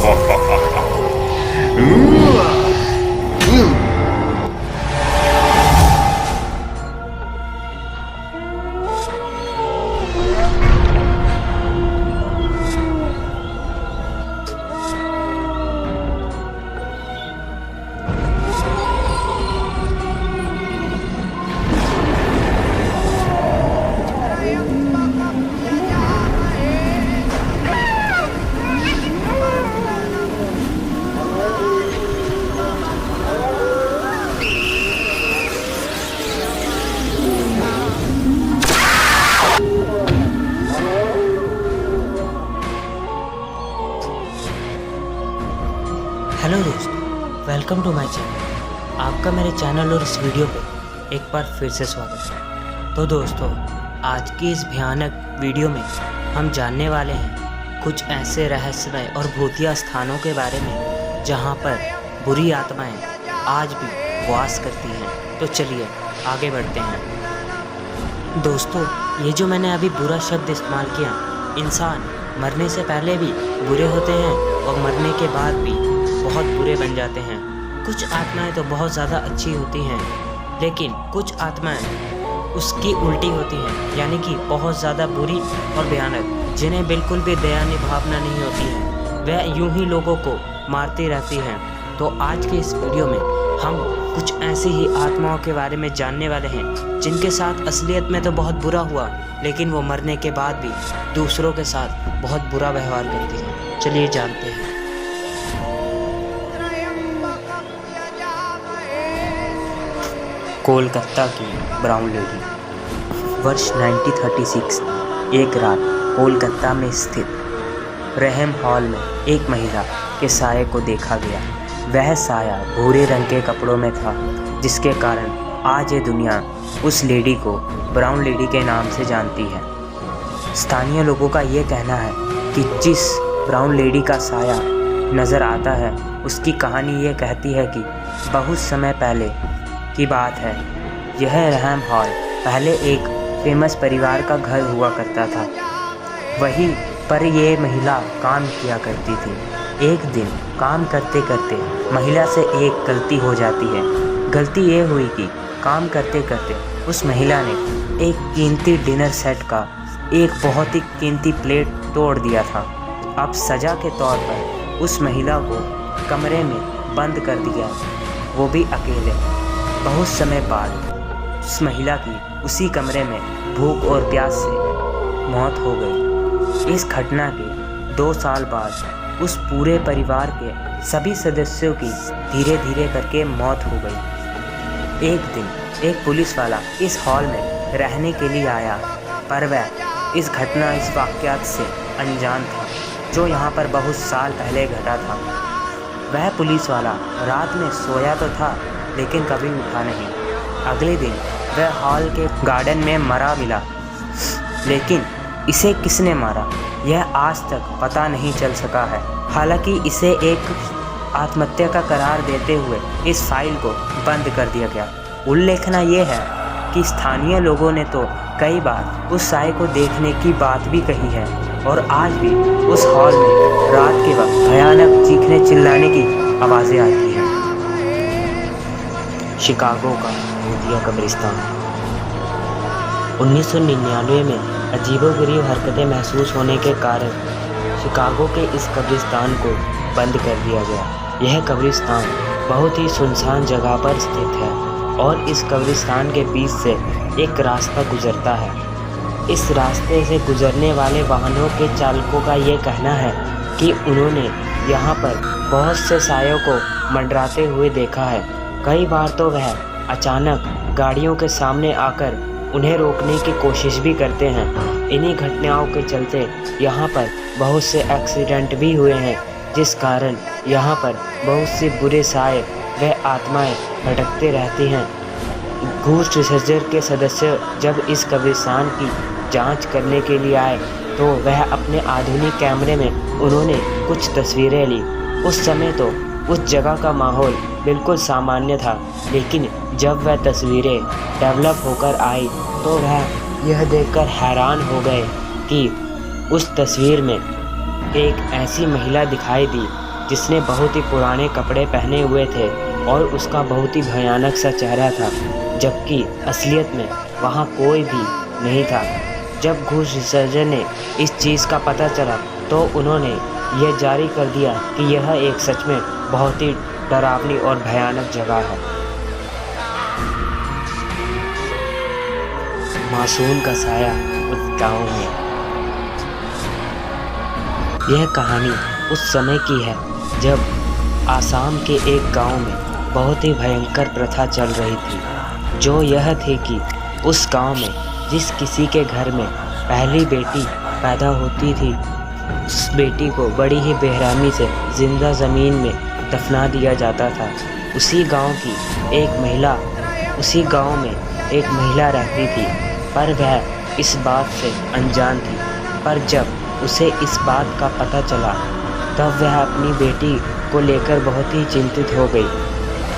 Hello दोस्तों, welcome to my channel. आपका मेरे चैनल और इस वीडियो पे एक बार फिर से स्वागत है। तो दोस्तों, आज की इस भयानक वीडियो में हम जानने वाले हैं कुछ ऐसे रहस्यमय और भूतिया स्थानों के बारे में जहां पर बुरी आत्माएं आज भी वास करती हैं। तो चलिए आगे बढ़ते हैं। दोस्तों, ये जो मैंने अभी बुरा शब्द इस्तेमाल किया, इंसान मरने से पहले भी बुरे होते हैं और मरने के बाद भी बहुत बुरे बन जाते हैं। कुछ आत्माएं तो बहुत ज़्यादा अच्छी होती हैं, लेकिन कुछ आत्माएं उसकी उल्टी होती हैं, यानी कि बहुत ज़्यादा बुरी और भयानक, जिन्हें बिल्कुल भी दयानी भावना नहीं होती है। वह यूं ही लोगों को मारती रहती हैं। तो आज के इस वीडियो में हम कुछ ऐसी ही आत्माओं के बारे में जानने वाले हैं जिनके साथ असलियत में तो बहुत बुरा हुआ, लेकिन वो मरने के बाद भी दूसरों के साथ बहुत बुरा व्यवहार करती हैं। चलिए जानते हैं। कोलकाता की ब्राउन लेडी। वर्ष 1936 एक रात कोलकाता में स्थित रहम हॉल में एक महिला के साये को देखा गया। वह साया भूरे रंग के कपड़ों में था, जिसके कारण आज ये दुनिया उस लेडी को ब्राउन लेडी के नाम से जानती है। स्थानीय लोगों का ये कहना है कि जिस ब्राउन लेडी का साया नज़र आता है, उसकी कहानी ये कहती है कि बहुत समय पहले की बात है। यह रहम हॉल पहले एक फेमस परिवार का घर हुआ करता था। वहीं पर ये महिला काम किया करती थी। एक दिन काम करते करते महिला से एक गलती हो जाती है। गलती ये हुई कि काम करते करते उस महिला ने एक कीमती डिनर सेट का एक बहुत ही कीमती प्लेट तोड़ दिया था। अब सज़ा के तौर पर उस महिला को कमरे में बंद कर दिया, वो भी अकेले। बहुत समय बाद उस महिला की उसी कमरे में भूख और प्यास से मौत हो गई। इस घटना के 2 साल बाद उस पूरे परिवार के सभी सदस्यों की धीरे धीरे करके मौत हो गई। एक दिन एक पुलिस वाला इस हॉल में रहने के लिए आया, पर वह इस वाक़यात से अनजान था, जो यहाँ पर बहुत साल पहले घटा था। वह पुलिस वाला रात में सोया तो था, लेकिन कभी उठा नहीं। अगले दिन वह हॉल के गार्डन में मरा मिला, लेकिन इसे किसने मारा यह आज तक पता नहीं चल सका है। हालांकि इसे एक आत्महत्या का करार देते हुए इस फाइल को बंद कर दिया गया। उल्लेखना यह है कि स्थानीय लोगों ने तो कई बार उस साये को देखने की बात भी कही है, और आज भी उस हॉल में रात के वक्त भयानक चीखने चिल्लाने की आवाज़ें आती हैं। शिकागो का भूतिया कब्रिस्तान। 1999 में अजीबोगरीब हरकतें महसूस होने के कारण शिकागो के इस कब्रिस्तान को बंद कर दिया गया। यह कब्रिस्तान बहुत ही सुनसान जगह पर स्थित है, और इस कब्रिस्तान के बीच से एक रास्ता गुजरता है। इस रास्ते से गुजरने वाले वाहनों के चालकों का ये कहना है कि उन्होंने यहाँ पर बहुत से सायों को मंडराते हुए देखा है। कई बार तो वह अचानक गाड़ियों के सामने आकर उन्हें रोकने की कोशिश भी करते हैं। इन्हीं घटनाओं के चलते यहाँ पर बहुत से एक्सीडेंट भी हुए हैं, जिस कारण यहाँ पर बहुत से बुरे साए व आत्माएं भटकते रहती हैं। घूस रिसर्चर के सदस्य जब इस कब्रिस्तान की जांच करने के लिए आए, तो वह अपने आधुनिक कैमरे में उन्होंने कुछ तस्वीरें ली। उस समय तो उस जगह का माहौल बिल्कुल सामान्य था, लेकिन जब वह तस्वीरें डेवलप होकर आई तो वह यह देखकर हैरान हो गए कि उस तस्वीर में एक ऐसी महिला दिखाई दी जिसने बहुत ही पुराने कपड़े पहने हुए थे और उसका बहुत ही भयानक सा चेहरा था, जबकि असलियत में वहाँ कोई भी नहीं था। जब घूस रिसर्चर ने इस चीज़ का पता चला तो उन्होंने यह जारी कर दिया कि यह एक सच में बहुत ही डरावनी और भयानक जगह है। मासूम का साया उस गाँव में। यह कहानी उस समय की है जब आसाम के एक गांव में बहुत ही भयंकर प्रथा चल रही थी, जो यह थी कि उस गांव में जिस किसी के घर में पहली बेटी पैदा होती थी, उस बेटी को बड़ी ही बेरहमी से जिंदा ज़मीन में दफना दिया जाता था। उसी गांव में एक महिला रहती थी, पर वह इस बात से अनजान थी। पर जब उसे इस बात का पता चला तब वह अपनी बेटी को लेकर बहुत ही चिंतित हो गई।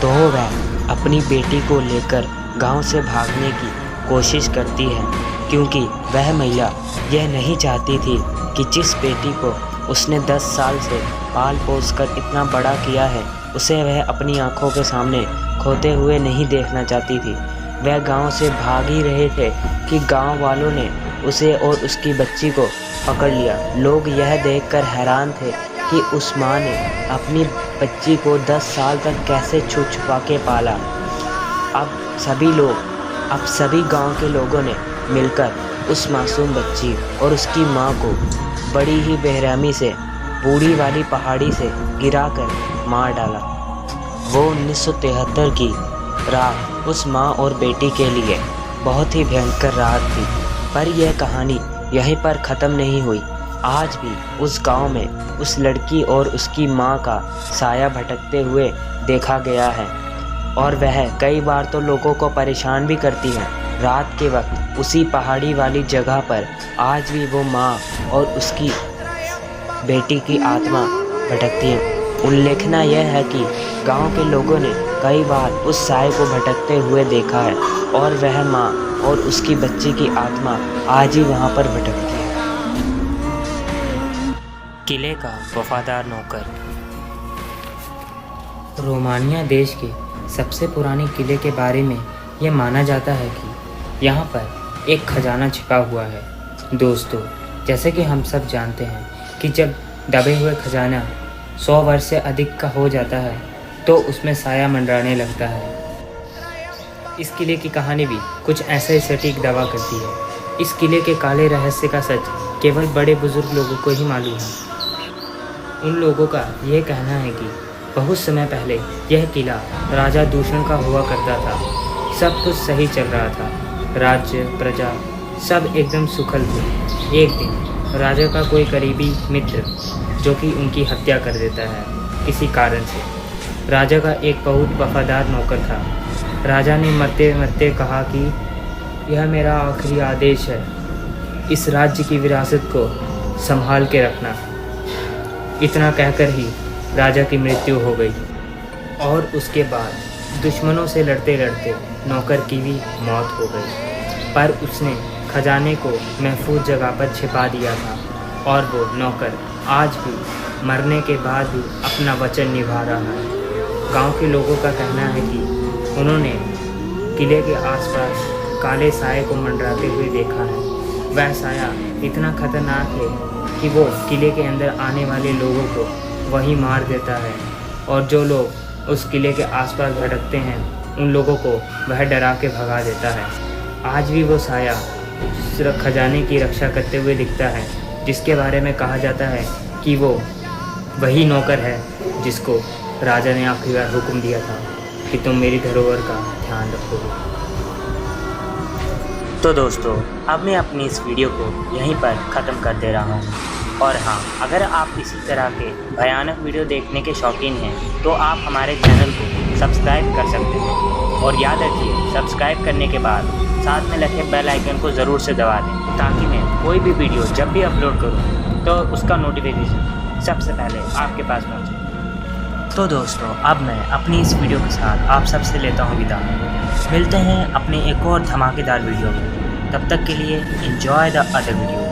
तो वह अपनी बेटी को लेकर गांव से भागने की कोशिश करती है, क्योंकि वह महिला यह नहीं चाहती थी कि जिस बेटी को उसने 10 साल से पाल पोस कर इतना बड़ा किया है, उसे वह अपनी आंखों के सामने खोते हुए नहीं देखना चाहती थी। वह गांव से भाग ही रहे थे कि गांव वालों ने उसे और उसकी बच्ची को पकड़ लिया। लोग यह देखकर हैरान थे कि उस माँ ने अपनी बच्ची को 10 साल तक कैसे छुपा के पाला। अब सभी गांव के लोगों ने मिलकर उस मासूम बच्ची और उसकी माँ को बड़ी ही बेरहमी से बूढ़ी वाली पहाड़ी से गिराकर मार डाला। वो 1973 की रात उस माँ और बेटी के लिए बहुत ही भयंकर रात थी। पर यह कहानी यहीं पर ख़त्म नहीं हुई। आज भी उस गांव में उस लड़की और उसकी माँ का साया भटकते हुए देखा गया है, और वह कई बार तो लोगों को परेशान भी करती है। रात के वक्त उसी पहाड़ी वाली जगह पर आज भी वो माँ और उसकी बेटी की आत्मा भटकती है। उल्लेखना यह है कि गांव के लोगों ने कई बार उस साए को भटकते हुए देखा है, और वह माँ और उसकी बच्ची की आत्मा आज ही वहाँ पर भटकती है। किले का वफादार नौकर। रोमानिया देश के सबसे पुराने किले के बारे में यह माना जाता है कि यहाँ पर एक खजाना छिपा हुआ है। दोस्तों, जैसे कि हम सब जानते हैं कि जब दबे हुए खजाना 100 वर्ष से अधिक का हो जाता है तो उसमें साया मंडराने लगता है। इस किले की कहानी भी कुछ ऐसा ही सटीक दावा करती है। इस किले के काले रहस्य का सच केवल बड़े बुजुर्ग लोगों को ही मालूम है। उन लोगों का यह कहना है कि बहुत समय पहले यह किला राजा दूषण का हुआ करता था। सब कुछ सही चल रहा था, राज्य प्रजा सब एकदम सुखल थे। एक दिन राजा का कोई करीबी मित्र जो कि उनकी हत्या कर देता है किसी कारण से। राजा का एक बहुत वफादार नौकर था। राजा ने मरते मरते कहा कि यह मेरा आखिरी आदेश है, इस राज्य की विरासत को संभाल के रखना। इतना कहकर ही राजा की मृत्यु हो गई, और उसके बाद दुश्मनों से लड़ते लड़ते नौकर की भी मौत हो गई। पर उसने खजाने को महफूज जगह पर छिपा दिया था, और वो नौकर आज भी मरने के बाद भी अपना वचन निभा रहा है। गांव के लोगों का कहना है कि उन्होंने किले के आसपास काले साए को मंडराते हुए देखा है। वह साया इतना खतरनाक है कि वो किले के अंदर आने वाले लोगों को वहीं मार देता है, और जो लोग उस किले के आसपास भटकते हैं उन लोगों को वह डरा के भगा देता है। आज भी वो साया खजाने की रक्षा करते हुए दिखता है, जिसके बारे में कहा जाता है कि वो वही नौकर है जिसको राजा ने आखिरी बार हुक्म दिया था कि तुम मेरी धरोहर का ध्यान रखोगे। तो दोस्तों, अब मैं अपनी इस वीडियो को यहीं पर ख़त्म कर दे रहा हूँ। और हाँ, अगर आप इसी तरह के भयानक वीडियो देखने के शौकीन हैं तो आप हमारे चैनल को सब्सक्राइब कर सकते हैं। और याद रखिए, सब्सक्राइब करने के बाद साथ में लगे बेल आइकन को ज़रूर से दबा दें, ताकि मैं कोई भी वीडियो जब भी अपलोड करूँ तो उसका नोटिफिकेशन सबसे पहले आपके पास पहुँचे। तो दोस्तों, अब मैं अपनी इस वीडियो के साथ आप सबसे लेता हूँ विदा। मिलते हैं अपने एक और धमाकेदार वीडियो में। तब तक के लिए एंजॉय द अदर वीडियो।